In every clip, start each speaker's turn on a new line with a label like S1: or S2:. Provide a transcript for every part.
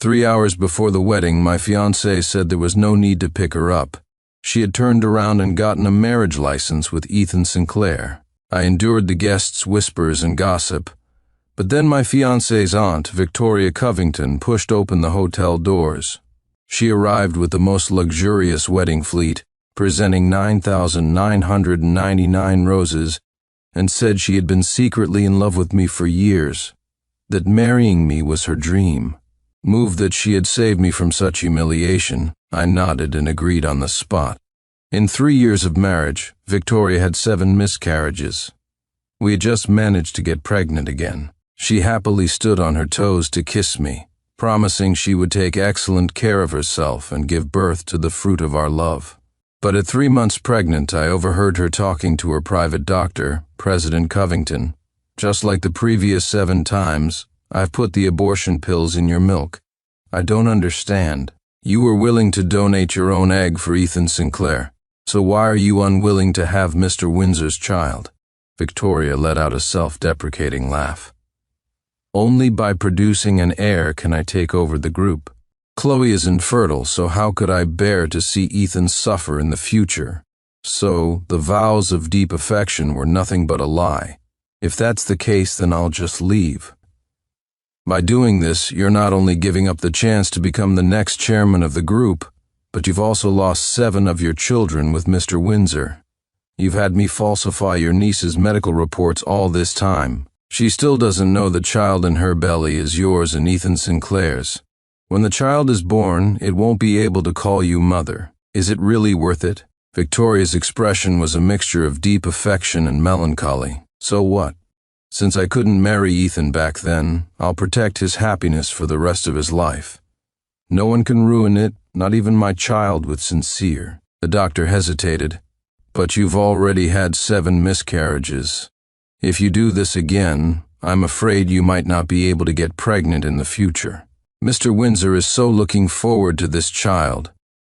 S1: 3 hours before the wedding, my fiancée said there was no need to pick her up. She had turned around and gotten a marriage license with Ethan Sinclair. I endured the guests' whispers and gossip, but then my fiancée's aunt, Victoria Covington, pushed open the hotel doors. She arrived with the most luxurious wedding fleet, presenting 9,999 roses, and said she had been secretly in love with me for years, that marrying me was her dream. Moved that she had saved me from such humiliation, I nodded and agreed on the spot. In 3 years of marriage, Victoria had 7 miscarriages. We had just managed to get pregnant again. She happily stood on her toes to kiss me, promising she would take excellent care of herself and give birth to the fruit of our love. But at 3 months pregnant, I overheard her talking to her private doctor, President Covington. Just like the previous 7 times, I've put the abortion pills in your milk. I don't understand. You were willing to donate your own egg for Ethan Sinclair, so why are you unwilling to have Mr. Windsor's child? Victoria let out a self-deprecating laugh. Only by producing an heir can I take over the group. Chloe is infertile, so how could I bear to see Ethan suffer in the future? So, the vows of deep affection were nothing but a lie. If that's the case, then I'll just leave. By doing this, you're not only giving up the chance to become the next chairman of the group, but you've also lost 7 of your children with Mr. Windsor. You've had me falsify your niece's medical reports all this time. She still doesn't know the child in her belly is yours and Ethan Sinclair's. When the child is born, it won't be able to call you mother. Is it really worth it? Victoria's expression was a mixture of deep affection and melancholy. So what? Since I couldn't marry Ethan back then, I'll protect his happiness for the rest of his life. No one can ruin it, not even my child with Sincere. The doctor hesitated. But you've already had 7 miscarriages. If you do this again, I'm afraid you might not be able to get pregnant in the future. Mr. Windsor is so looking forward to this child.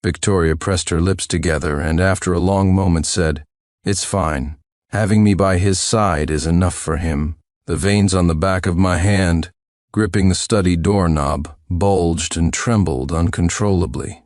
S1: Victoria pressed her lips together and after a long moment said, It's fine. Having me by his side is enough for him. The veins on the back of my hand, gripping the study doorknob, bulged and trembled uncontrollably.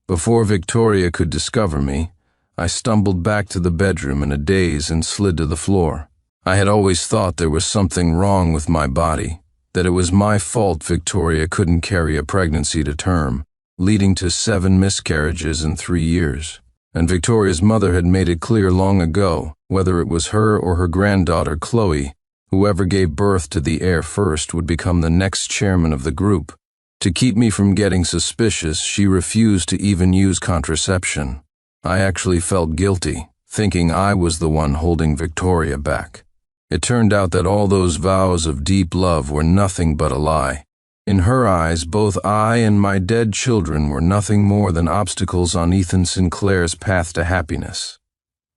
S1: Before Victoria could discover me, I stumbled back to the bedroom in a daze and slid to the floor. I had always thought there was something wrong with my body, that it was my fault Victoria couldn't carry a pregnancy to term, leading to 7 miscarriages in 3 years. And Victoria's mother had made it clear long ago, whether it was her or her granddaughter Chloe, whoever gave birth to the heir first would become the next chairman of the group. To keep me from getting suspicious, she refused to even use contraception. I actually felt guilty, thinking I was the one holding Victoria back. It turned out that all those vows of deep love were nothing but a lie. In her eyes, both I and my dead children were nothing more than obstacles on Ethan Sinclair's path to happiness.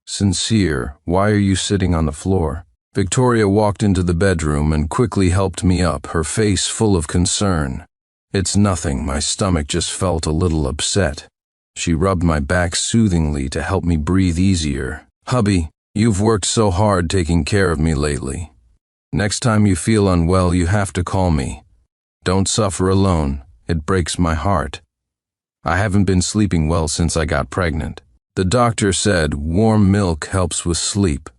S1: Sincere, why are you sitting on the floor? Victoria walked into the bedroom and quickly helped me up, her face full of concern. It's nothing, my stomach just felt a little upset. She rubbed my back soothingly to help me breathe easier. Hubby, you've worked so hard taking care of me lately. Next time you feel unwell, you have to call me. Don't suffer alone. It breaks my heart. I haven't been sleeping well since I got pregnant. The doctor said warm milk helps with sleep.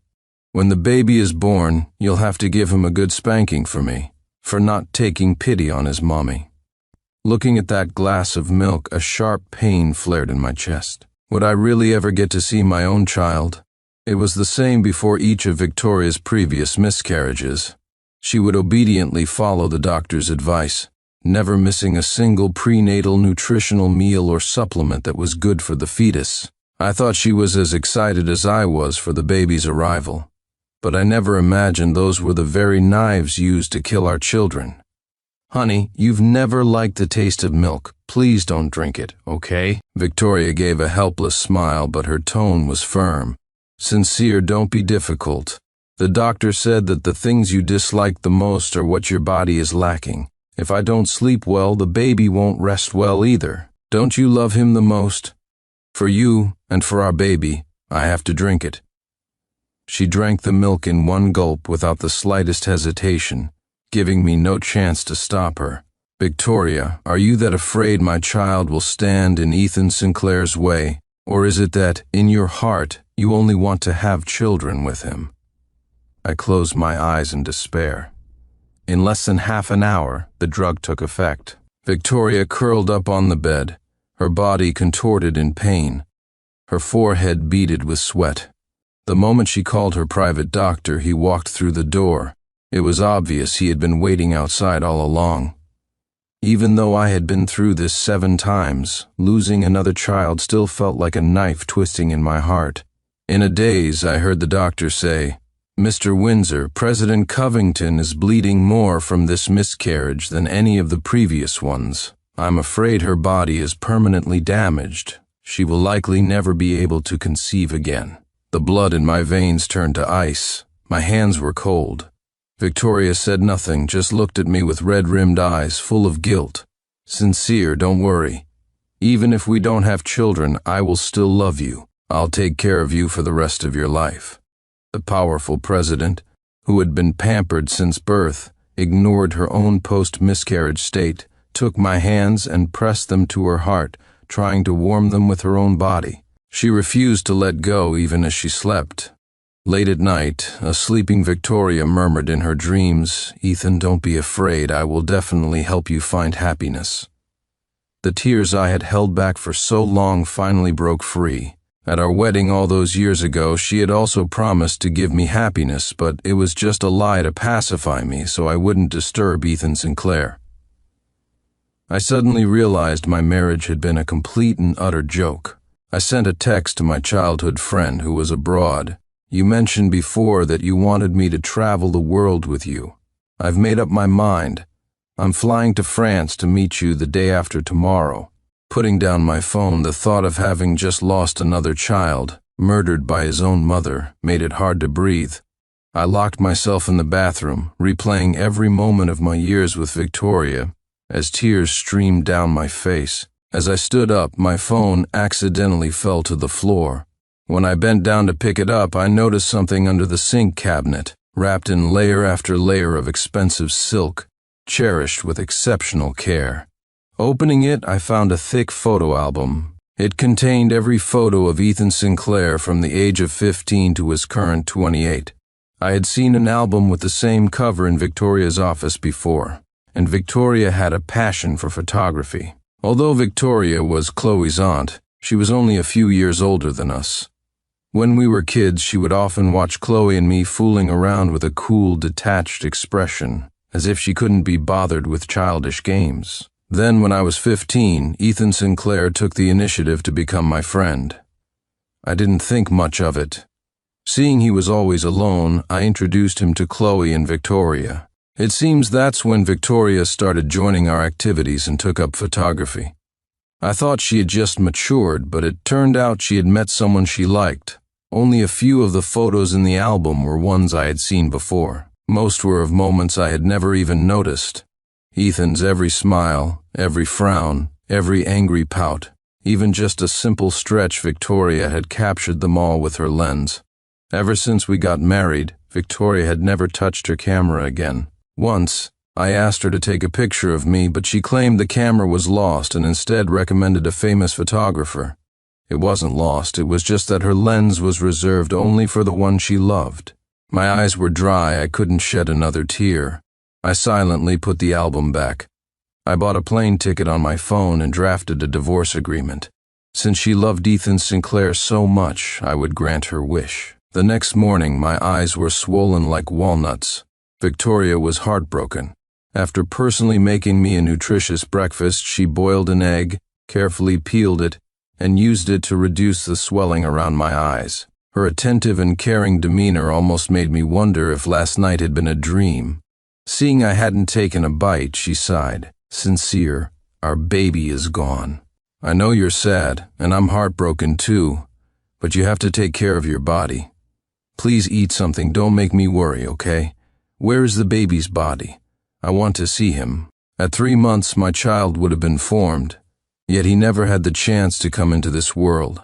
S1: When the baby is born, you'll have to give him a good spanking for me, for not taking pity on his mommy. Looking at that glass of milk, a sharp pain flared in my chest. Would I really ever get to see my own child? It was the same before each of Victoria's previous miscarriages. She would obediently follow the doctor's advice, never missing a single prenatal nutritional meal or supplement that was good for the fetus. I thought she was as excited as I was for the baby's arrival, but I never imagined those were the very knives used to kill our children. Honey, you've never liked the taste of milk. Please don't drink it, okay? Victoria gave a helpless smile, but her tone was firm. Sincere, don't be difficult. The doctor said that the things you dislike the most are what your body is lacking. If I don't sleep well, the baby won't rest well either. Don't you love him the most? For you and for our baby, I have to drink it. She drank the milk in one gulp without the slightest hesitation, giving me no chance to stop her. Victoria, are you that afraid my child will stand in Ethan Sinclair's way, or is it that, in your heart, you only want to have children with him?" I closed my eyes in despair. In less than half an hour, the drug took effect. Victoria curled up on the bed, her body contorted in pain, her forehead beaded with sweat. The moment she called her private doctor, he walked through the door. It was obvious he had been waiting outside all along. Even though I had been through this 7 times, losing another child still felt like a knife twisting in my heart. In a daze, I heard the doctor say, "Mr. Windsor, President Covington is bleeding more from this miscarriage than any of the previous ones. I'm afraid her body is permanently damaged. She will likely never be able to conceive again." The blood in my veins turned to ice. My hands were cold. Victoria said nothing, just looked at me with red-rimmed eyes full of guilt. "Sincere, don't worry. Even if we don't have children, I will still love you. I'll take care of you for the rest of your life." The powerful president, who had been pampered since birth, ignored her own post-miscarriage state, took my hands and pressed them to her heart, trying to warm them with her own body. She refused to let go even as she slept. Late at night, a sleeping Victoria murmured in her dreams, "Ethan, don't be afraid. I will definitely help you find happiness." The tears I had held back for so long finally broke free. At our wedding all those years ago, she had also promised to give me happiness, but it was just a lie to pacify me so I wouldn't disturb Ethan Sinclair. I suddenly realized my marriage had been a complete and utter joke. I sent a text to my childhood friend who was abroad. "You mentioned before that you wanted me to travel the world with you. I've made up my mind. I'm flying to France to meet you the day after tomorrow." Putting down my phone, the thought of having just lost another child, murdered by his own mother, made it hard to breathe. I locked myself in the bathroom, replaying every moment of my years with Victoria, as tears streamed down my face. As I stood up, my phone accidentally fell to the floor. When I bent down to pick it up, I noticed something under the sink cabinet, wrapped in layer after layer of expensive silk, cherished with exceptional care. Opening it, I found a thick photo album. It contained every photo of Ethan Sinclair from the age of 15 to his current 28. I had seen an album with the same cover in Victoria's office before, and Victoria had a passion for photography. Although Victoria was Chloe's aunt, she was only a few years older than us. When we were kids, she would often watch Chloe and me fooling around with a cool, detached expression, as if she couldn't be bothered with childish games. Then, when I was 15, Ethan Sinclair took the initiative to become my friend. I didn't think much of it. Seeing he was always alone, I introduced him to Chloe and Victoria. It seems that's when Victoria started joining our activities and took up photography. I thought she had just matured, but it turned out she had met someone she liked. Only a few of the photos in the album were ones I had seen before. Most were of moments I had never even noticed. Ethan's every smile, every frown, every angry pout, even just a simple stretch, Victoria had captured them all with her lens. Ever since we got married, Victoria had never touched her camera again. Once, I asked her to take a picture of me, but she claimed the camera was lost and instead recommended a famous photographer. It wasn't lost, it was just that her lens was reserved only for the one she loved. My eyes were dry, I couldn't shed another tear. I silently put the album back. I bought a plane ticket on my phone and drafted a divorce agreement. Since she loved Ethan Sinclair so much, I would grant her wish. The next morning, my eyes were swollen like walnuts. Victoria was heartbroken. After personally making me a nutritious breakfast, she boiled an egg, carefully peeled it, and used it to reduce the swelling around my eyes. Her attentive and caring demeanor almost made me wonder if last night had been a dream. Seeing I hadn't taken a bite, she sighed. "Sincere, our baby is gone. I know you're sad, and I'm heartbroken too, but you have to take care of your body. Please eat something, don't make me worry, okay? Where is the baby's body? I want to see him. At 3 months, my child would have been formed, yet he never had the chance to come into this world."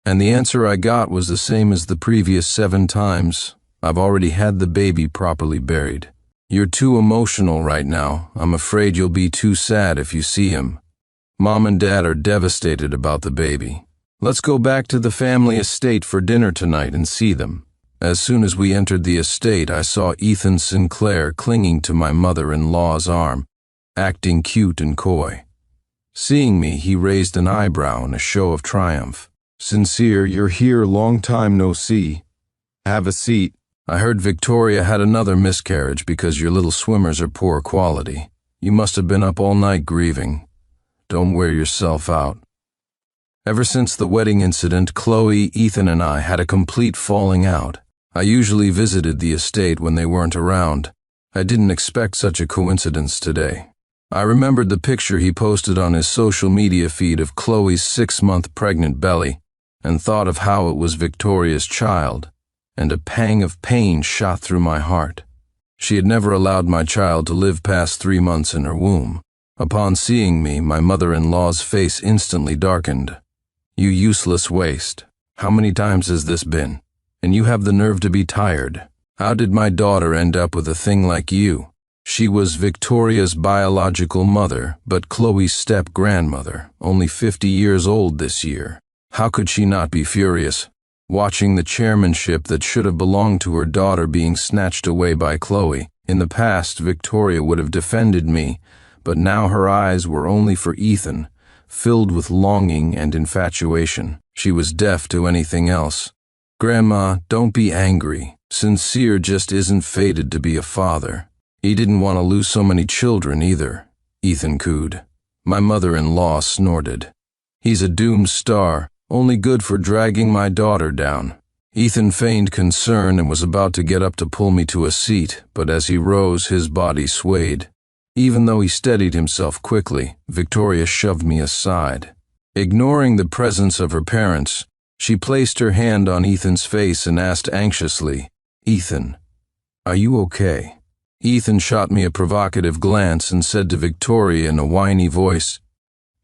S1: And the answer I got was the same as the previous 7 times. I've already had the baby properly buried. You're too emotional right now. I'm afraid you'll be too sad if you see him. Mom and Dad are devastated about the baby. Let's go back to the family estate for dinner tonight and see them." As soon as we entered the estate, I saw Ethan Sinclair clinging to my mother-in-law's arm, acting cute and coy. Seeing me, he raised an eyebrow in a show of triumph. "Sincere, you're here, long time no see. Have a seat. I heard Victoria had another miscarriage because your little swimmers are poor quality. You must have been up all night grieving. Don't wear yourself out." Ever since the wedding incident, Chloe, Ethan, and I had a complete falling out. I usually visited the estate when they weren't around. I didn't expect such a coincidence today. I remembered the picture he posted on his social media feed of Chloe's 6-month pregnant belly and thought of how it was Victoria's child, and a pang of pain shot through my heart. She had never allowed my child to live past 3 months in her womb. Upon seeing me, my mother-in-law's face instantly darkened. "You useless waste. How many times has this been? And you have the nerve to be tired. How did my daughter end up with a thing like you?" She was Victoria's biological mother, but Chloe's step-grandmother, only 50 years old this year. How could she not be furious, watching the chairmanship that should have belonged to her daughter being snatched away by Chloe? In the past, Victoria would have defended me, but now her eyes were only for Ethan, filled with longing and infatuation. She was deaf to anything else. "Grandma, don't be angry. Sincere just isn't fated to be a father. He didn't want to lose so many children either," Ethan cooed. My mother-in-law snorted. "He's a doomed star, only good for dragging my daughter down." Ethan feigned concern and was about to get up to pull me to a seat, but as he rose, his body swayed. Even though he steadied himself quickly, Victoria shoved me aside. Ignoring the presence of her parents, she placed her hand on Ethan's face and asked anxiously, "Ethan, are you okay?" Ethan shot me a provocative glance and said to Victoria in a whiny voice,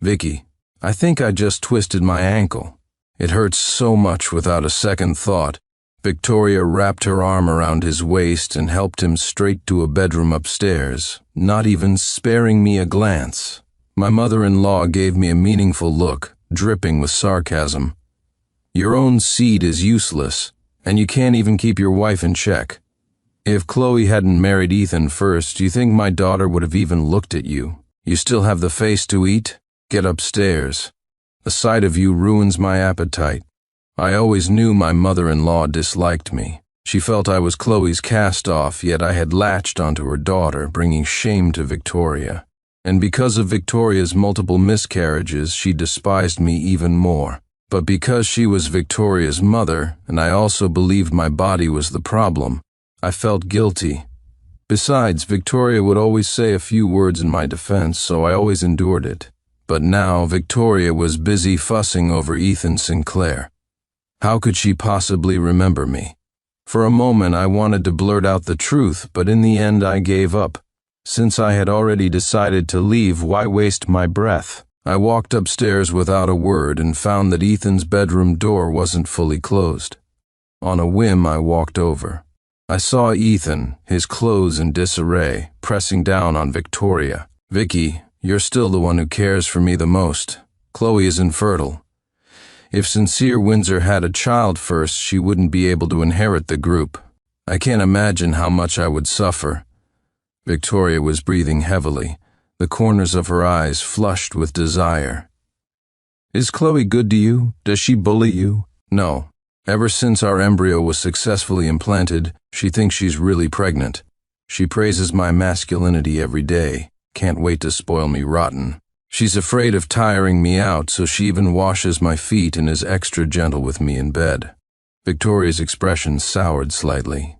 S1: "Vicky, I think I just twisted my ankle. It hurts so much." Without a second thought, Victoria wrapped her arm around his waist and helped him straight to a bedroom upstairs, not even sparing me a glance. My mother-in-law gave me a meaningful look, dripping with sarcasm. "Your own seed is useless, and you can't even keep your wife in check. If Chloe hadn't married Ethan first, do you think my daughter would have even looked at you? You still have the face to eat? Get upstairs. The sight of you ruins my appetite." I always knew my mother-in-law disliked me. She felt I was Chloe's cast-off, yet I had latched onto her daughter, bringing shame to Victoria. And because of Victoria's multiple miscarriages, she despised me even more. But because she was Victoria's mother, and I also believed my body was the problem, I felt guilty. Besides, Victoria would always say a few words in my defense, so I always endured it. But now Victoria was busy fussing over Ethan Sinclair. How could she possibly remember me? For a moment I wanted to blurt out the truth, but in the end I gave up. Since I had already decided to leave, why waste my breath? I walked upstairs without a word and found that Ethan's bedroom door wasn't fully closed. On a whim, I walked over. I saw Ethan, his clothes in disarray, pressing down on Victoria. "Vicky, you're still the one who cares for me the most. Chloe is infertile. If Sincere Windsor had a child first, she wouldn't be able to inherit the group. I can't imagine how much I would suffer." Victoria was breathing heavily, the corners of her eyes flushed with desire. "Is Chloe good to you? Does she bully you?" "No. Ever since our embryo was successfully implanted, she thinks she's really pregnant. She praises my masculinity every day. Can't wait to spoil me rotten. She's afraid of tiring me out, so she even washes my feet and is extra gentle with me in bed." Victoria's expression soured slightly.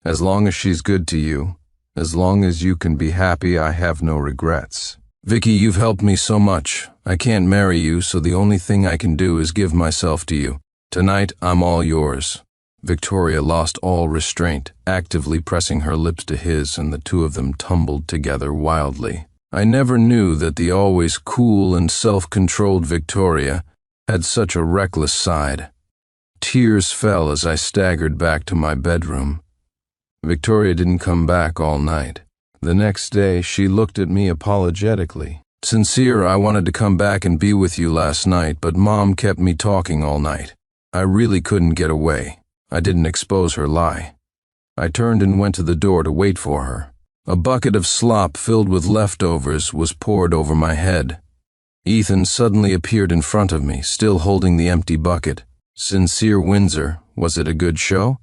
S1: "As long as she's good to you, as long as you can be happy, I have no regrets. Vicky, you've helped me so much. I can't marry you, so the only thing I can do is give myself to you. Tonight, I'm all yours." Victoria lost all restraint, actively pressing her lips to his, and the two of them tumbled together wildly. I never knew that the always cool and self-controlled Victoria had such a reckless side. Tears fell as I staggered back to my bedroom. Victoria didn't come back all night. The next day, she looked at me apologetically. Sincere, I wanted to come back and be with you last night, but Mom kept me talking all night. I really couldn't get away. I didn't expose her lie. I turned and went to the door to wait for her. A bucket of slop filled with leftovers was poured over my head. Ethan suddenly appeared in front of me, still holding the empty bucket. Sincere Windsor, was it a good show?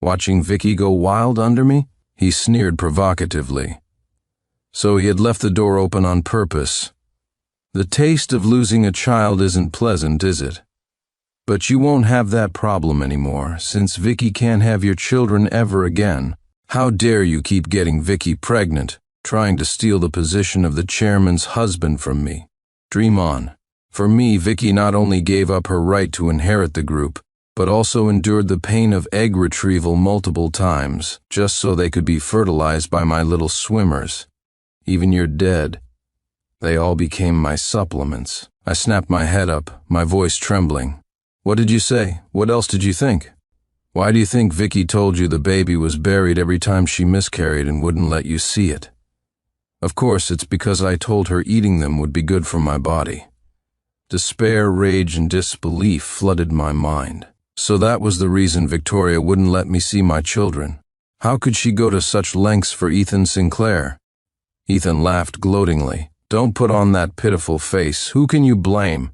S1: Watching Vicky go wild under me? He sneered provocatively. So he had left the door open on purpose. The taste of losing a child isn't pleasant, is it? But you won't have that problem anymore, since Vicky can't have your children ever again. How dare you keep getting Vicky pregnant, trying to steal the position of the chairman's husband from me? Dream on. For me, Vicky not only gave up her right to inherit the group, but also endured the pain of egg retrieval multiple times, just so they could be fertilized by my little swimmers. Even your dead. They all became my supplements. I snapped my head up, my voice trembling. What did you say? What else did you think? Why do you think Vicky told you the baby was buried every time she miscarried and wouldn't let you see it? Of course, it's because I told her eating them would be good for my body. Despair, rage, and disbelief flooded my mind. So that was the reason Victoria wouldn't let me see my children. How could she go to such lengths for Ethan Sinclair? Ethan laughed gloatingly. Don't put on that pitiful face. Who can you blame?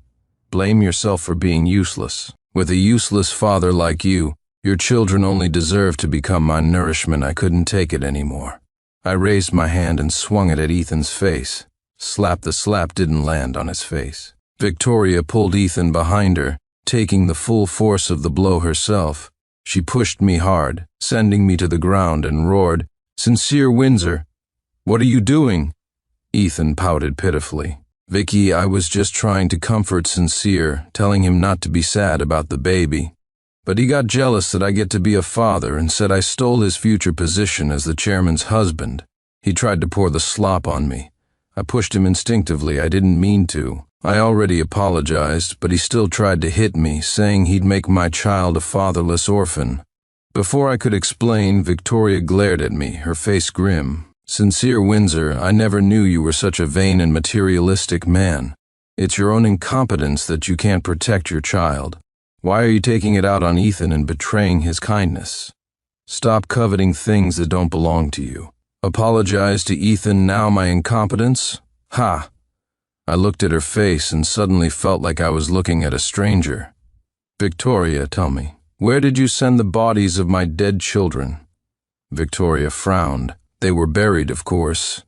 S1: Blame yourself for being useless. With a useless father like you, your children only deserve to become my nourishment. I couldn't take it anymore. I raised my hand and swung it at Ethan's face. Slap. The slap didn't land on his face. Victoria pulled Ethan behind her, taking the full force of the blow herself. She pushed me hard, sending me to the ground, and roared, "Sincere Windsor, what are you doing?" Ethan pouted pitifully. "Vicky, I was just trying to comfort Sincere, telling him not to be sad about the baby. But he got jealous that I get to be a father and said I stole his future position as the chairman's husband. He tried to pour the slop on me. I pushed him instinctively. I didn't mean to. I already apologized, but he still tried to hit me, saying he'd make my child a fatherless orphan." Before I could explain, Victoria glared at me, her face grim. "Sincere Windsor, I never knew you were such a vain and materialistic man. It's your own incompetence that you can't protect your child. Why are you taking it out on Ethan and betraying his kindness? Stop coveting things that don't belong to you. Apologize to Ethan now, my incompetence? Ha!" I looked at her face and suddenly felt like I was looking at a stranger. "Victoria, tell me, where did you send the bodies of my dead children?" Victoria frowned. "They were buried, of course.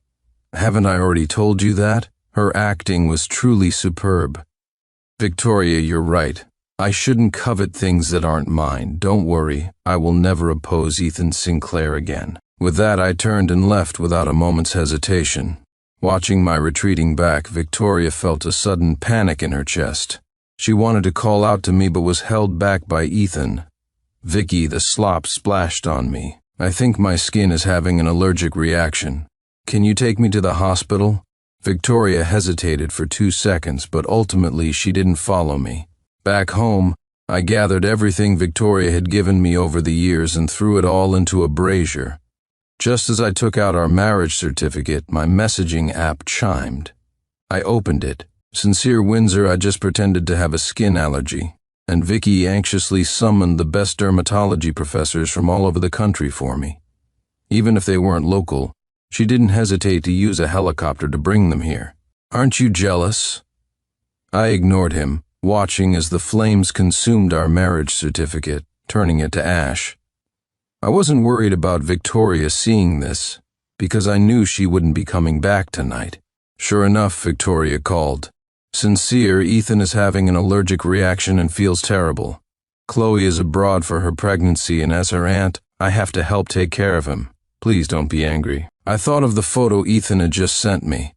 S1: Haven't I already told you that?" Her acting was truly superb. "Victoria, you're right. I shouldn't covet things that aren't mine. Don't worry, I will never oppose Ethan Sinclair again." With that, I turned and left without a moment's hesitation. Watching my retreating back, Victoria felt a sudden panic in her chest. She wanted to call out to me but was held back by Ethan. "Vicky, the slop splashed on me. I think my skin is having an allergic reaction. Can you take me to the hospital?" Victoria hesitated for 2 seconds, but ultimately she didn't follow me. Back home, I gathered everything Victoria had given me over the years and threw it all into a brazier. Just as I took out our marriage certificate, my messaging app chimed. I opened it. "Sincere Windsor, I just pretended to have a skin allergy." And Vicky anxiously summoned the best dermatology professors from all over the country for me. Even if they weren't local, she didn't hesitate to use a helicopter to bring them here. "Aren't you jealous?" I ignored him, watching as the flames consumed our marriage certificate, turning it to ash. I wasn't worried about Victoria seeing this, because I knew she wouldn't be coming back tonight. Sure enough, Victoria called. "Sincere, Ethan is having an allergic reaction and feels terrible. Chloe is abroad for her pregnancy, and as her aunt, I have to help take care of him. Please don't be angry." I thought of the photo Ethan had just sent me.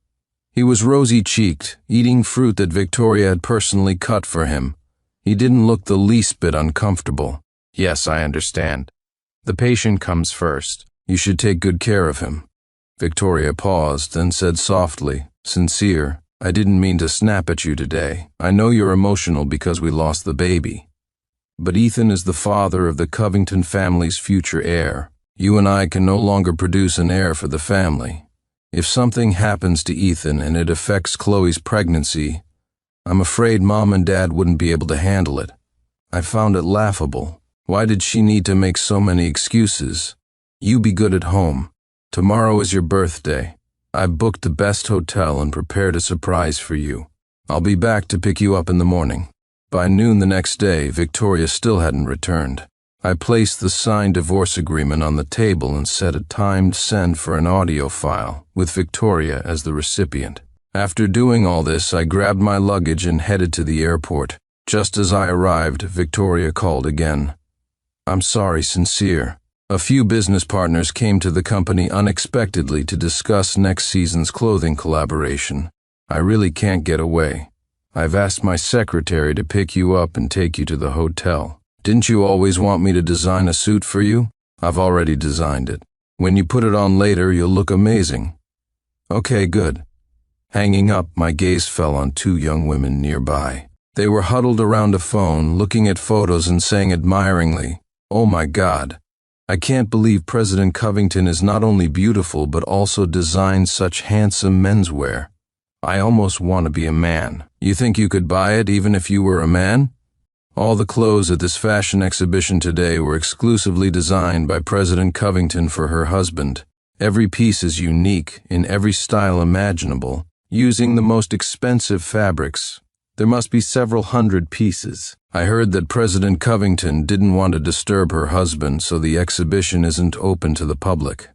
S1: He was rosy-cheeked, eating fruit that Victoria had personally cut for him. He didn't look the least bit uncomfortable. "Yes, I understand. The patient comes first. You should take good care of him." Victoria paused, then said softly, "Sincere, I didn't mean to snap at you today. I know you're emotional because we lost the baby. But Ethan is the father of the Covington family's future heir. You and I can no longer produce an heir for the family. If something happens to Ethan and it affects Chloe's pregnancy, I'm afraid Mom and Dad wouldn't be able to handle it. I found it laughable. Why did she need to make so many excuses? You be good at home. Tomorrow is your birthday. I've booked the best hotel and prepared a surprise for you. I'll be back to pick you up in the morning. By noon the next day, Victoria still hadn't returned. I placed the signed divorce agreement on the table and set a timed send for an audio file, with Victoria as the recipient. After doing all this, I grabbed my luggage and headed to the airport. Just as I arrived, Victoria called again. I'm sorry, Sincere. A few business partners came to the company unexpectedly to discuss next season's clothing collaboration. I really can't get away. I've asked my secretary to pick you up and take you to the hotel. Didn't you always want me to design a suit for you? I've already designed it. When you put it on later, you'll look amazing. Okay, good. Hanging up, my gaze fell on two young women nearby. They were huddled around a phone, looking at photos and saying admiringly, "Oh my God. I can't believe President Covington is not only beautiful but also designed such handsome menswear. I almost want to be a man. You think you could buy it even if you were a man?" All the clothes at this fashion exhibition today were exclusively designed by President Covington for her husband. Every piece is unique, in every style imaginable, using the most expensive fabrics. There must be several hundred pieces. I heard that President Covington didn't want to disturb her husband, so the exhibition isn't open to the public.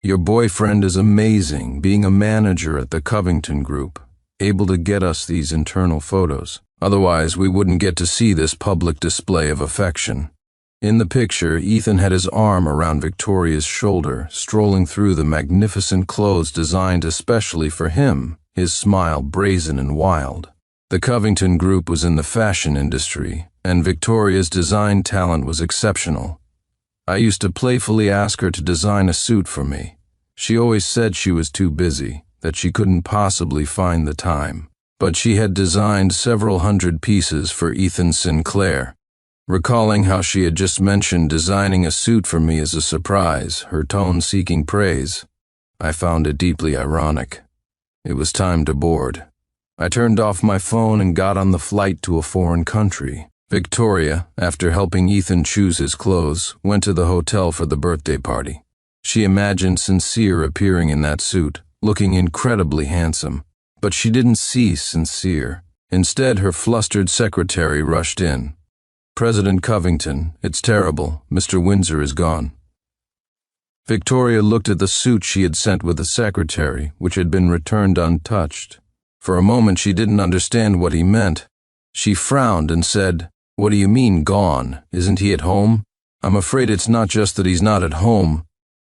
S1: Your boyfriend is amazing, being a manager at the Covington Group, able to get us these internal photos. Otherwise, we wouldn't get to see this public display of affection. In the picture, Ethan had his arm around Victoria's shoulder, strolling through the magnificent clothes designed especially for him, his smile brazen and wild. The Covington Group was in the fashion industry, and Victoria's design talent was exceptional. I used to playfully ask her to design a suit for me. She always said she was too busy, that she couldn't possibly find the time. But she had designed several hundred pieces for Ethan Sinclair. Recalling how she had just mentioned designing a suit for me as a surprise, her tone seeking praise, I found it deeply ironic. It was time to board. I turned off my phone and got on the flight to a foreign country. Victoria, after helping Ethan choose his clothes, went to the hotel for the birthday party. She imagined Sincere appearing in that suit, looking incredibly handsome. But she didn't see Sincere. Instead, her flustered secretary rushed in. "President Covington, it's terrible. Mr. Windsor is gone." Victoria looked at the suit she had sent with the secretary, which had been returned untouched. For a moment, she didn't understand what he meant. She frowned and said, "What do you mean, gone? Isn't he at home?" "I'm afraid it's not just that he's not at home."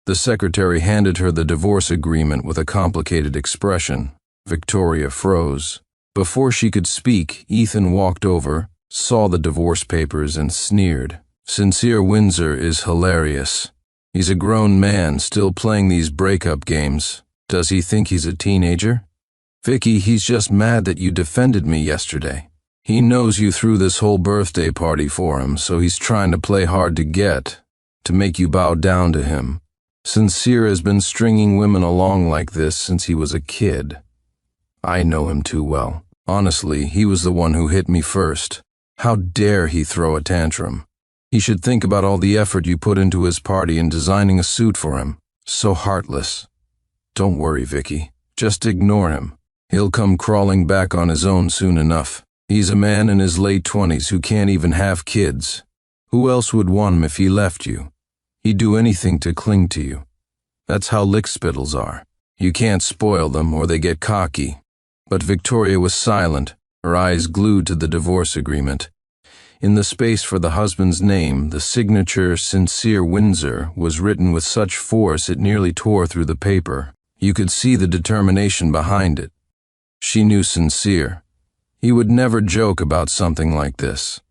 S1: The secretary handed her the divorce agreement with a complicated expression. Victoria froze. Before she could speak, Ethan walked over, saw the divorce papers, and sneered. "Sincere Windsor is hilarious. He's a grown man still playing these breakup games. Does he think he's a teenager? Vicky, he's just mad that you defended me yesterday. He knows you threw this whole birthday party for him, so he's trying to play hard to get, to make you bow down to him. Sincere has been stringing women along like this since he was a kid. I know him too well. Honestly, he was the one who hit me first. How dare he throw a tantrum? He should think about all the effort you put into his party in designing a suit for him. So heartless. Don't worry, Vicky. Just ignore him. He'll come crawling back on his own soon enough. He's a man in his late 20s who can't even have kids. Who else would want him if he left you? He'd do anything to cling to you. That's how lickspittles are. You can't spoil them or they get cocky." But Victoria was silent, her eyes glued to the divorce agreement. In the space for the husband's name, the signature Sincere Windsor was written with such force it nearly tore through the paper. You could see the determination behind it. She knew Sincere. He would never joke about something like this.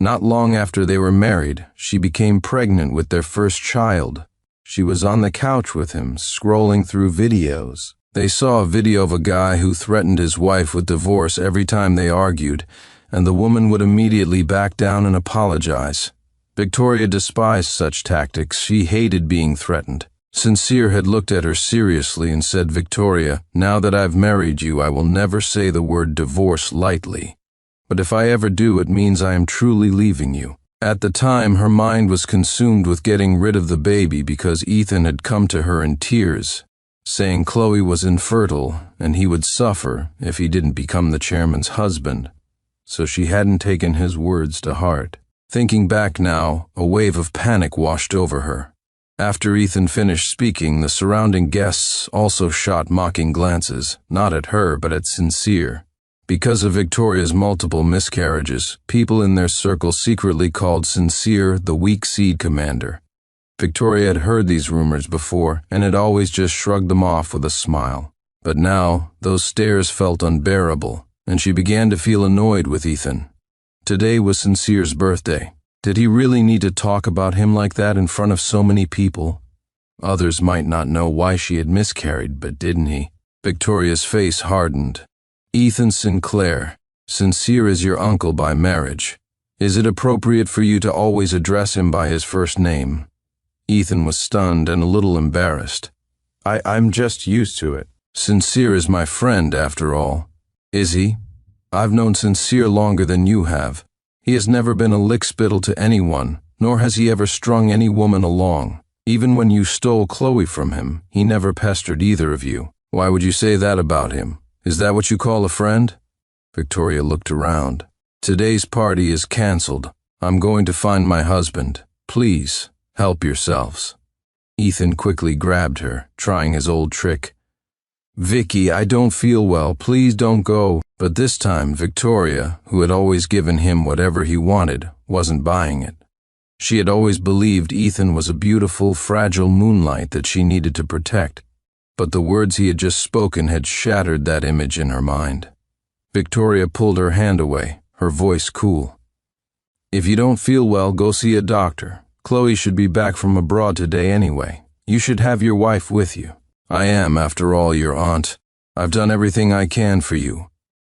S1: Not long after they were married, she became pregnant with their first child. She was on the couch with him, scrolling through videos. They saw a video of a guy who threatened his wife with divorce every time they argued, and the woman would immediately back down and apologize. Victoria despised such tactics. She hated being threatened. Sincere had looked at her seriously and said, "Victoria, now that I've married you, I will never say the word divorce lightly. But if I ever do, it means I am truly leaving you." At the time, her mind was consumed with getting rid of the baby because Ethan had come to her in tears, saying Chloe was infertile and he would suffer if he didn't become the chairman's husband. So she hadn't taken his words to heart. Thinking back now, a wave of panic washed over her. After Ethan finished speaking, the surrounding guests also shot mocking glances, not at her but at Sincere. Because of Victoria's multiple miscarriages, people in their circle secretly called Sincere the weak seed commander. Victoria had heard these rumors before and had always just shrugged them off with a smile. But now, those stares felt unbearable, and she began to feel annoyed with Ethan. Today was Sincere's birthday. Did he really need to talk about him like that in front of so many people? Others might not know why she had miscarried, but didn't he? Victoria's face hardened. "Ethan Sinclair, Sincere is your uncle by marriage. Is it appropriate for you to always address him by his first name?" Ethan was stunned and a little embarrassed. I'm just used to it. "Sincere is my friend, after all." "Is he? I've known Sincere longer than you have. He has never been a lickspittle to anyone, nor has he ever strung any woman along. Even when you stole Chloe from him, he never pestered either of you. Why would you say that about him? Is that what you call a friend?" Victoria looked around. "Today's party is cancelled. I'm going to find my husband. Please, help yourselves." Ethan quickly grabbed her, trying his old trick. "Vicky, I don't feel well. Please don't go." But this time, Victoria, who had always given him whatever he wanted, wasn't buying it. She had always believed Ethan was a beautiful, fragile moonlight that she needed to protect. But the words he had just spoken had shattered that image in her mind. Victoria pulled her hand away, her voice cool. "If you don't feel well, go see a doctor. Chloe should be back from abroad today anyway. You should have your wife with you. I am, after all, your aunt. I've done everything I can for you.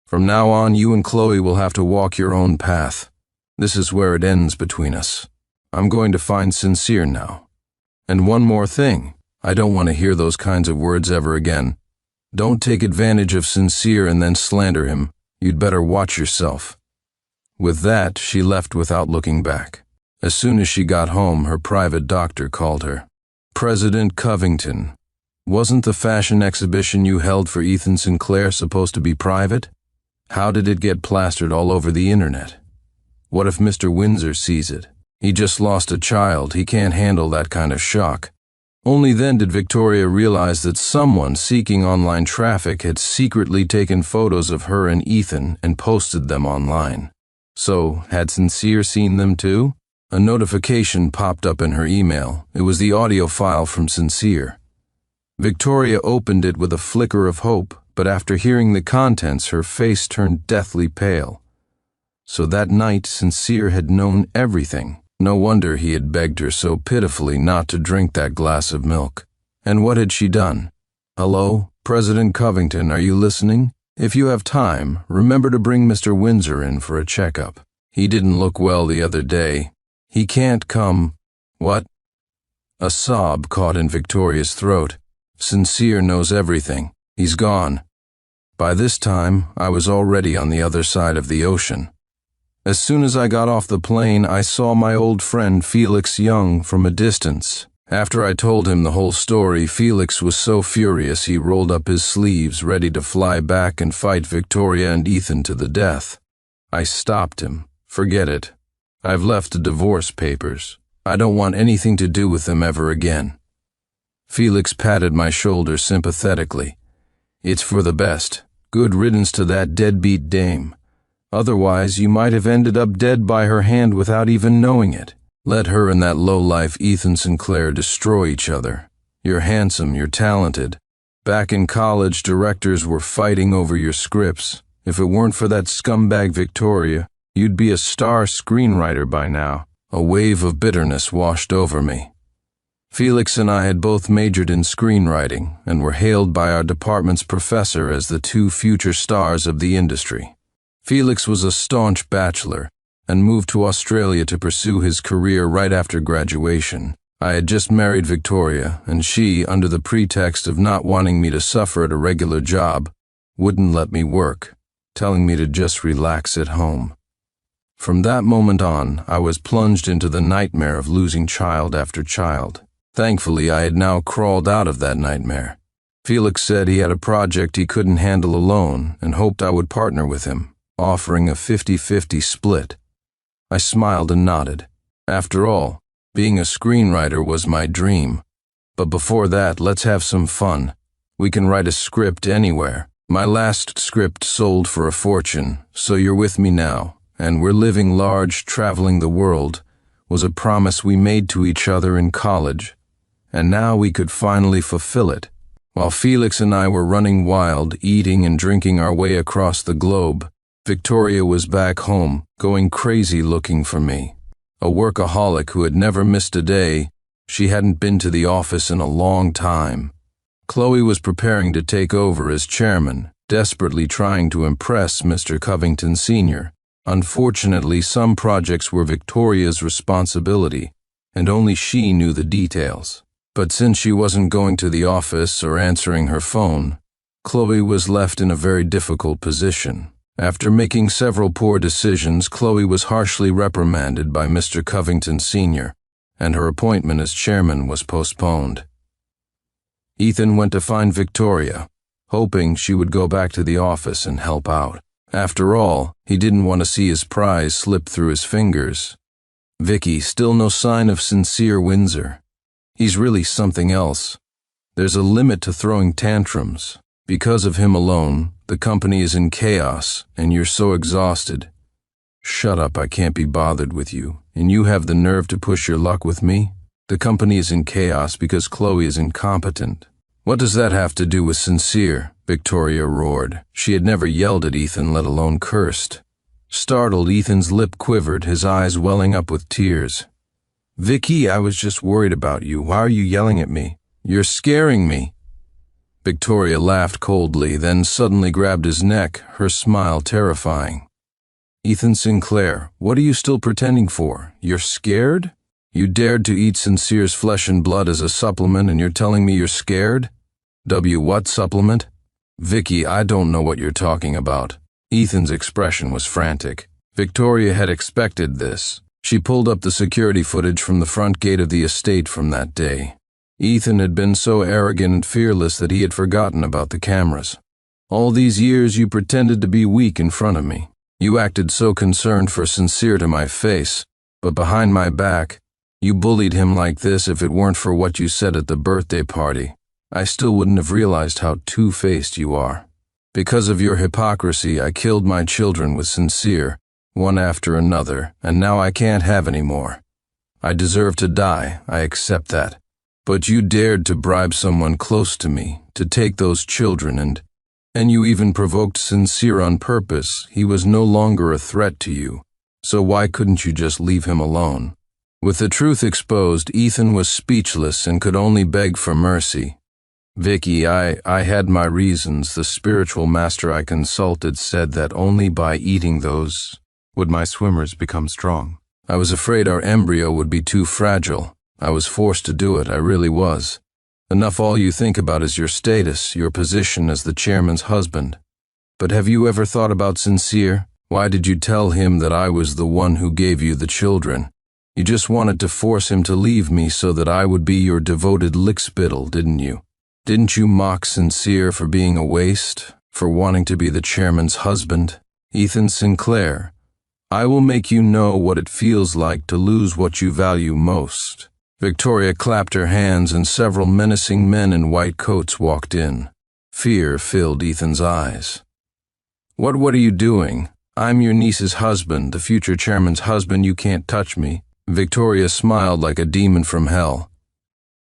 S1: From now on, you and Chloe will have to walk your own path. This is where it ends between us. I'm going to find Sincere now. And one more thing, I don't want to hear those kinds of words ever again. Don't take advantage of Sincere and then slander him. You'd better watch yourself." With that, she left without looking back. As soon as she got home, her private doctor called her. "President Covington, wasn't the fashion exhibition you held for Ethan Sinclair supposed to be private? How did it get plastered all over the internet? What if Mr. Windsor sees it? He just lost a child. He can't handle that kind of shock." Only then did Victoria realize that someone seeking online traffic had secretly taken photos of her and Ethan and posted them online. So, had Sincere seen them too? A notification popped up in her email. It was the audio file from Sincere. Victoria opened it with a flicker of hope, but after hearing the contents, her face turned deathly pale. So that night, Sincere had known everything. No wonder he had begged her so pitifully not to drink that glass of milk. And what had she done? "Hello, President Covington, are you listening? If you have time, remember to bring Mr. Windsor in for a checkup. He didn't look well the other day. He can't come." "What?" A sob caught in Victoria's throat. "Sincere knows everything. He's gone." By this time, I was already on the other side of the ocean. As soon as I got off the plane, I saw my old friend Felix Young from a distance. After I told him the whole story, Felix was so furious he rolled up his sleeves, ready to fly back and fight Victoria and Ethan to the death. I stopped him. "Forget it. I've left the divorce papers. I don't want anything to do with them ever again." Felix patted my shoulder sympathetically. "It's for the best. Good riddance to that deadbeat dame. Otherwise, you might have ended up dead by her hand without even knowing it. Let her and that lowlife Ethan Sinclair destroy each other. You're handsome, you're talented. Back in college, directors were fighting over your scripts. If it weren't for that scumbag Victoria, you'd be a star screenwriter by now." A wave of bitterness washed over me. Felix and I had both majored in screenwriting and were hailed by our department's professor as the two future stars of the industry. Felix was a staunch bachelor and moved to Australia to pursue his career right after graduation. I had just married Victoria, and she, under the pretext of not wanting me to suffer at a regular job, wouldn't let me work, telling me to just relax at home. From that moment on, I was plunged into the nightmare of losing child after child. Thankfully, I had now crawled out of that nightmare. Felix said he had a project he couldn't handle alone and hoped I would partner with him, offering a 50-50 split. I smiled and nodded. After all, being a screenwriter was my dream. But before that, let's have some fun. We can write a script anywhere. My last script sold for a fortune, So You're With Me Now, and We're Living Large, Traveling the World, was a promise we made to each other in college. And now we could finally fulfill it. While Felix and I were running wild, eating and drinking our way across the globe, Victoria was back home, going crazy looking for me. A workaholic who had never missed a day, she hadn't been to the office in a long time. Chloe was preparing to take over as chairman, desperately trying to impress Mr. Covington Sr. Unfortunately, some projects were Victoria's responsibility, and only she knew the details. But since she wasn't going to the office or answering her phone, Chloe was left in a very difficult position. After making several poor decisions, Chloe was harshly reprimanded by Mr. Covington Sr., and her appointment as chairman was postponed. Ethan went to find Victoria, hoping she would go back to the office and help out. After all, he didn't want to see his prize slip through his fingers. Vicky, still no sign of Sincere Windsor. He's really something else. There's a limit to throwing tantrums. Because of him alone, the company is in chaos, and you're so exhausted. Shut up, I can't be bothered with you, and you have the nerve to push your luck with me? The company is in chaos because Chloe is incompetent. What does that have to do with Sincere? Victoria roared. She had never yelled at Ethan, let alone cursed. Startled, Ethan's lip quivered, his eyes welling up with tears. Vicky, I was just worried about you. Why are you yelling at me? You're scaring me. Victoria laughed coldly, then suddenly grabbed his neck, her smile terrifying. Ethan Sinclair, what are you still pretending for? You're scared? You dared to eat Sincere's flesh and blood as a supplement, and you're telling me you're scared? What supplement? Vicky, I don't know what you're talking about. Ethan's expression was frantic. Victoria had expected this. She pulled up the security footage from the front gate of the estate from that day. Ethan had been so arrogant and fearless that he had forgotten about the cameras. All these years you pretended to be weak in front of me. You acted so concerned for Sincere to my face, but behind my back, you bullied him like this. If it weren't for what you said at the birthday party, I still wouldn't have realized how two-faced you are. Because of your hypocrisy, I killed my children with Sincere, one after another, and now I can't have any more. I deserve to die, I accept that. But you dared to bribe someone close to me to take those children, and you even provoked Sincere on purpose. He was no longer a threat to you, so why couldn't you just leave him alone? With the truth exposed, Ethan was speechless and could only beg for mercy. Vicky, I had my reasons. The spiritual master I consulted said that only by eating those would my swimmers become strong. I was afraid our embryo would be too fragile. I was forced to do it, I really was. Enough all you think about is your status, your position as the chairman's husband. But have you ever thought about Sincere? Why did you tell him that I was the one who gave you the children? You just wanted to force him to leave me so that I would be your devoted lickspittle, didn't you? Didn't you mock Sincere for being a waste, for wanting to be the chairman's husband? Ethan Sinclair, I will make you know what it feels like to lose what you value most. Victoria clapped her hands and several menacing men in white coats walked in. Fear filled Ethan's eyes. What are you doing? I'm your niece's husband, the future chairman's husband. You can't touch me. Victoria smiled like a demon from hell.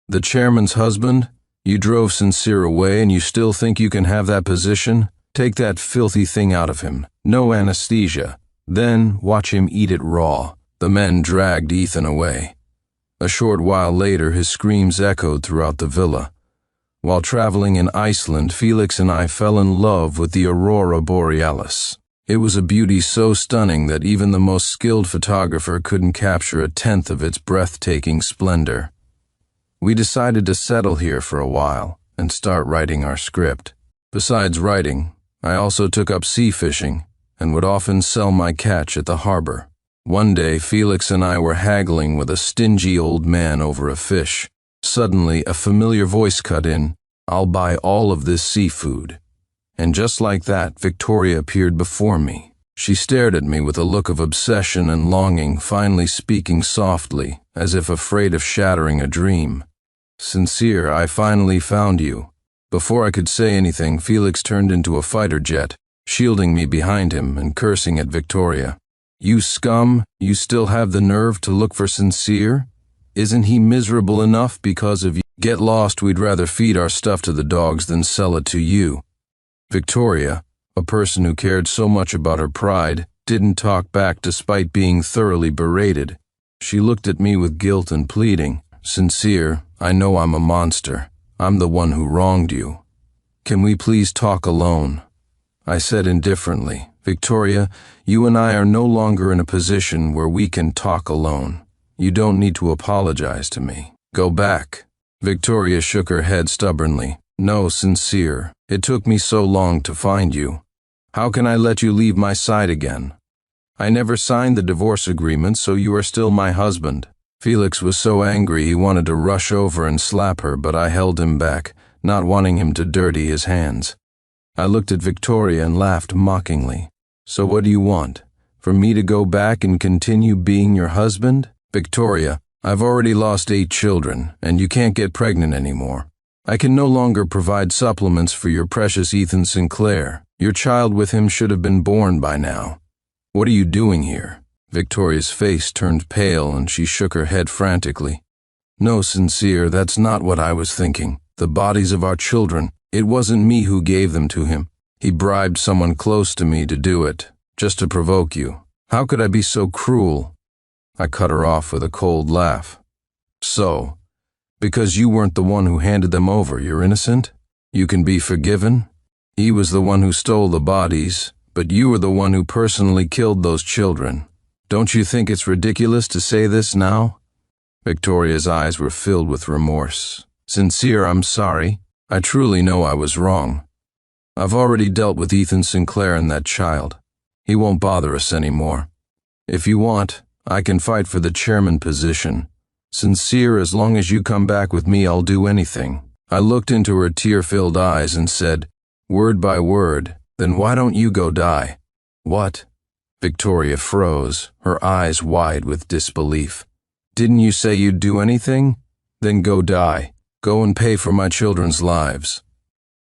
S1: The chairman's husband? You drove Sincere away and you still think you can have that position? Take that filthy thing out of him. No anesthesia. Then watch him eat it raw. The men dragged Ethan away. A short while later, his screams echoed throughout the villa. While traveling in Iceland, Felix and I fell in love with the aurora borealis. It was a beauty so stunning that even the most skilled photographer couldn't capture a tenth of its breathtaking splendor. We decided to settle here for a while and start writing our script. Besides writing, I also took up sea fishing and would often sell my catch at the harbor. One day, Felix and I were haggling with a stingy old man over a fish. Suddenly, a familiar voice cut in, "I'll buy all of this seafood." And just like that, Victoria appeared before me. She stared at me with a look of obsession and longing, finally speaking softly, as if afraid of shattering a dream. "Sincere, I finally found you." Before I could say anything, Felix turned into a fighter jet, shielding me behind him and cursing at Victoria. "You scum, you still have the nerve to look for Sincere? Isn't he miserable enough because of you? Get lost, we'd rather feed our stuff to the dogs than sell it to you." Victoria, a person who cared so much about her pride, didn't talk back despite being thoroughly berated. She looked at me with guilt and pleading. "Sincere, I know I'm a monster. I'm the one who wronged you. Can we please talk alone?" I said indifferently, "Victoria, you and I are no longer in a position where we can talk alone. You don't need to apologize to me. Go back." Victoria shook her head stubbornly. "No, Sincere, it took me so long to find you. How can I let you leave my side again? I never signed the divorce agreement, so you are still my husband." Felix was so angry he wanted to rush over and slap her, but I held him back, not wanting him to dirty his hands. I looked at Victoria and laughed mockingly. "So what do you want? For me to go back and continue being your husband? Victoria, I've already lost 8 children, and you can't get pregnant anymore. I can no longer provide supplements for your precious Ethan Sinclair. Your child with him should have been born by now. What are you doing here?" Victoria's face turned pale and she shook her head frantically. "No, Sincere, that's not what I was thinking. The bodies of our children, it wasn't me who gave them to him. He bribed someone close to me to do it, just to provoke you. How could I be so cruel?" I cut her off with a cold laugh. "So, because you weren't the one who handed them over, you're innocent? You can be forgiven? He was the one who stole the bodies, but you were the one who personally killed those children. Don't you think it's ridiculous to say this now?" Victoria's eyes were filled with remorse. "Sincere, I'm sorry. I truly know I was wrong. I've already dealt with Ethan Sinclair and that child. He won't bother us anymore. If you want, I can fight for the chairman position. Sincere, as long as you come back with me, I'll do anything." I looked into her tear-filled eyes and said, word by word, "Then why don't you go die?" "What?" Victoria froze, her eyes wide with disbelief. "Didn't you say you'd do anything? Then go die. Go and pay for my children's lives."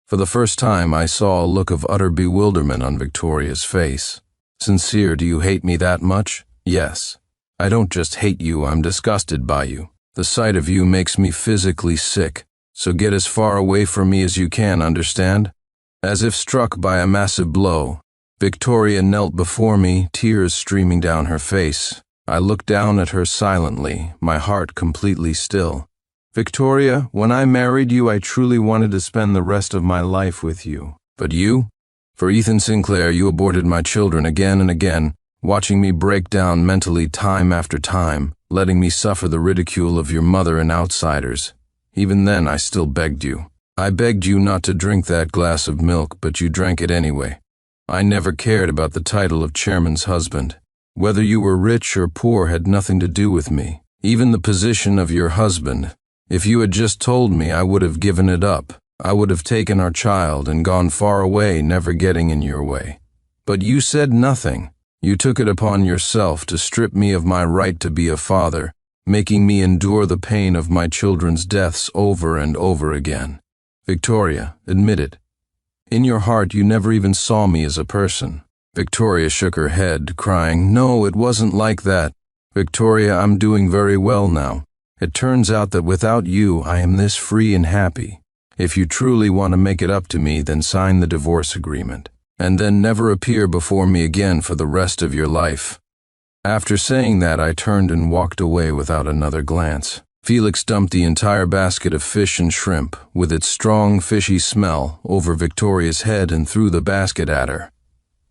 S1: For the first time, I saw a look of utter bewilderment on Victoria's face. "Sincere, do you hate me that much?" "Yes. I don't just hate you, I'm disgusted by you. The sight of you makes me physically sick, so get as far away from me as you can, understand?" As if struck by a massive blow, Victoria knelt before me, tears streaming down her face. I looked down at her silently, my heart completely still. "Victoria, when I married you, I truly wanted to spend the rest of my life with you. But you? For Ethan Sinclair, you aborted my children again and again, watching me break down mentally time after time, letting me suffer the ridicule of your mother and outsiders. Even then, I still begged you. I begged you not to drink that glass of milk, but you drank it anyway. I never cared about the title of chairman's husband. Whether you were rich or poor had nothing to do with me. Even the position of your husband. If you had just told me, I would have given it up. I would have taken our child and gone far away, never getting in your way. But you said nothing. You took it upon yourself to strip me of my right to be a father, making me endure the pain of my children's deaths over and over again. Victoria, admit it. In your heart, you never even saw me as a person." Victoria shook her head, crying, "No, it wasn't like that. Victoria, I'm doing very well now. It turns out that without you, I am this free and happy. If you truly want to make it up to me, then sign the divorce agreement, and then never appear before me again for the rest of your life." After saying that, I turned and walked away without another glance. Felix dumped the entire basket of fish and shrimp, with its strong, fishy smell, over Victoria's head and threw the basket at her.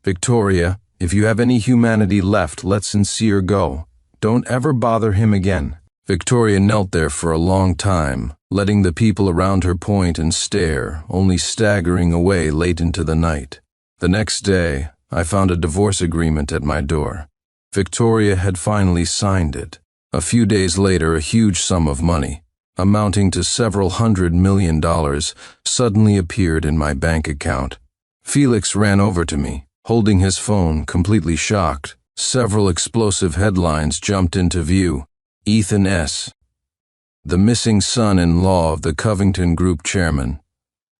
S1: "Victoria, if you have any humanity left, let Sincere go. Don't ever bother him again. Victoria knelt there for a long time, letting the people around her point and stare, only staggering away late into the night. The next day, I found a divorce agreement at my door. Victoria had finally signed it. A few days later, a huge sum of money, amounting to several $100 million, suddenly appeared in my bank account. Felix ran over to me, holding his phone, completely shocked. Several explosive headlines jumped into view. Ethan S., the missing son-in-law of the Covington Group chairman.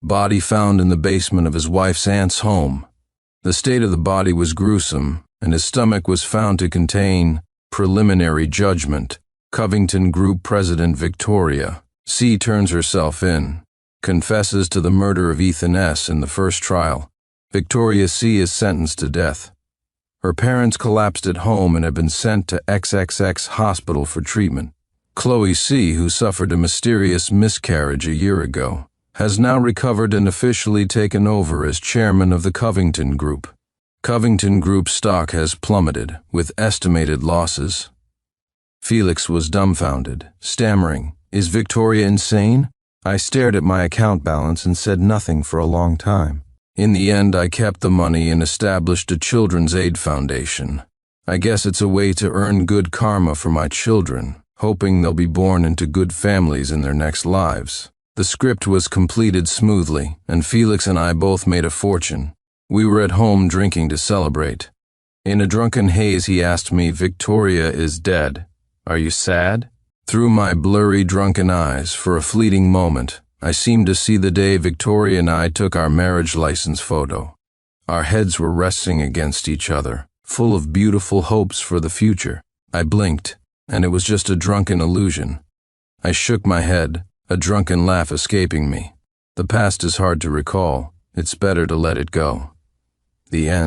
S1: Body found in the basement of his wife's aunt's home. The state of the body was gruesome, and his stomach was found to contain preliminary judgment. Covington Group President Victoria C. turns herself in, confesses to the murder of Ethan S. in the first trial. Victoria C. is sentenced to death. Her parents collapsed at home and have been sent to XXX hospital for treatment. Chloe C., who suffered a mysterious miscarriage a year ago, has now recovered and officially taken over as chairman of the Covington Group. Covington Group stock has plummeted, with estimated losses. Felix was dumbfounded, stammering, "Is Victoria insane?" I stared at my account balance and said nothing for a long time. In the end, I kept the money and established a children's aid foundation. I guess it's a way to earn good karma for my children, hoping they'll be born into good families in their next lives. The script was completed smoothly, and Felix and I both made a fortune. We were at home drinking to celebrate. In a drunken haze, he asked me, "Victoria is dead. Are you sad?" Through my blurry, drunken eyes, for a fleeting moment, I seemed to see the day Victoria and I took our marriage license photo. Our heads were resting against each other, full of beautiful hopes for the future. I blinked, and it was just a drunken illusion. I shook my head, a drunken laugh escaping me. The past is hard to recall. It's better to let it go. The end.